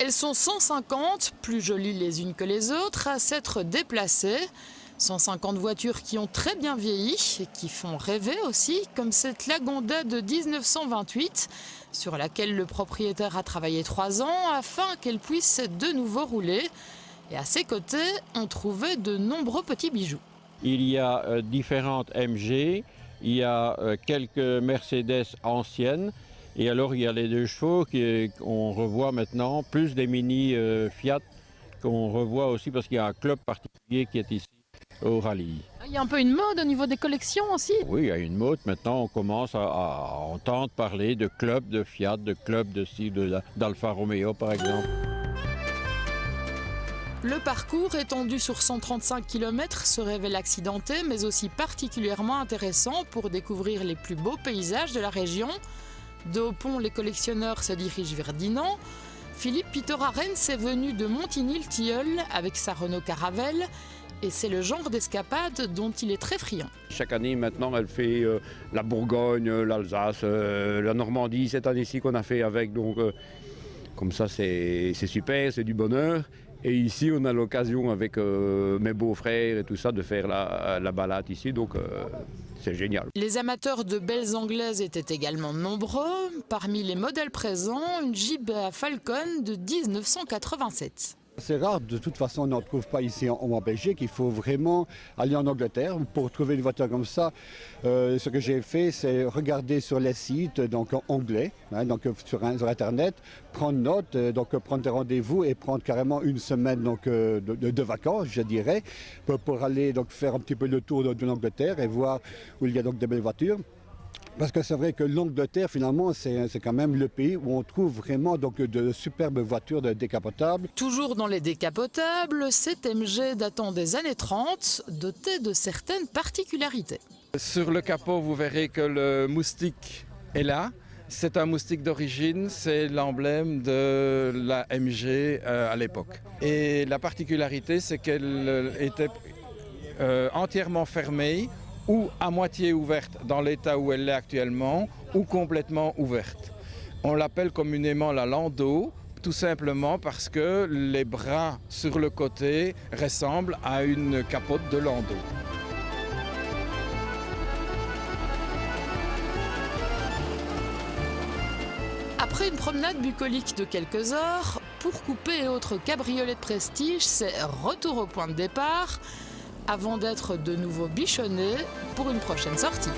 Elles sont 150, plus jolies les unes que les autres, à s'être déplacées. 150 voitures qui ont très bien vieilli et qui font rêver aussi, comme cette Lagonda de 1928, sur laquelle le propriétaire a travaillé 3 ans afin qu'elle puisse de nouveau rouler. Et à ses côtés, on trouvait de nombreux petits bijoux. Il y a différentes MG, il y a quelques Mercedes anciennes, et alors il y a les 2 chevaux qu'on revoit maintenant, plus des mini Fiat qu'on revoit aussi parce qu'il y a un club particulier qui est ici au rallye. Il y a un peu une mode au niveau des collections aussi. Oui, il y a une mode. Maintenant, on commence à entendre parler de clubs de Fiat, de clubs d'Alfa Romeo par exemple. Le parcours, étendu sur 135 km, se révèle accidenté, mais aussi particulièrement intéressant pour découvrir les plus beaux paysages de la région. De Haut-Pont, les collectionneurs se dirigent vers Dinan. Philippe Pitorarens est venu de Montigny-le-Tilleul avec sa Renault Caravelle. Et c'est le genre d'escapade dont il est très friand. Chaque année maintenant, elle fait la Bourgogne, l'Alsace, la Normandie, cette année-ci qu'on a fait avec. Donc, comme ça, c'est super, c'est du bonheur. Et ici, on a l'occasion avec mes beaux-frères et tout ça de faire la balade ici. Donc, c'est génial. Les amateurs de belles anglaises étaient également nombreux. Parmi les modèles présents, une Jeep Falcon de 1987. C'est rare, de toute façon on n'en trouve pas ici en Belgique, il faut vraiment aller en Angleterre pour trouver une voiture comme ça. Ce que j'ai fait, c'est regarder sur les sites donc en anglais, donc sur internet, prendre note, donc prendre des rendez-vous et prendre carrément une semaine donc, de vacances, je dirais, pour aller donc faire un petit peu le tour de l'Angleterre et voir où il y a donc des belles voitures. Parce que c'est vrai que l'Angleterre, finalement, c'est quand même le pays où on trouve vraiment donc, de superbes voitures décapotables. Toujours dans les décapotables, cette MG datant des années 30, dotée de certaines particularités. Sur le capot, vous verrez que le moustique est là. C'est un moustique d'origine, c'est l'emblème de la MG à l'époque. Et la particularité, c'est qu'elle était entièrement fermée, ou à moitié ouverte dans l'état où elle est actuellement, ou complètement ouverte. On l'appelle communément la landau, tout simplement parce que les bras sur le côté ressemblent à une capote de landau. Après une promenade bucolique de quelques heures, pour coupé et autres cabriolets de prestige, c'est retour au point de départ, avant d'être de nouveau bichonné pour une prochaine sortie.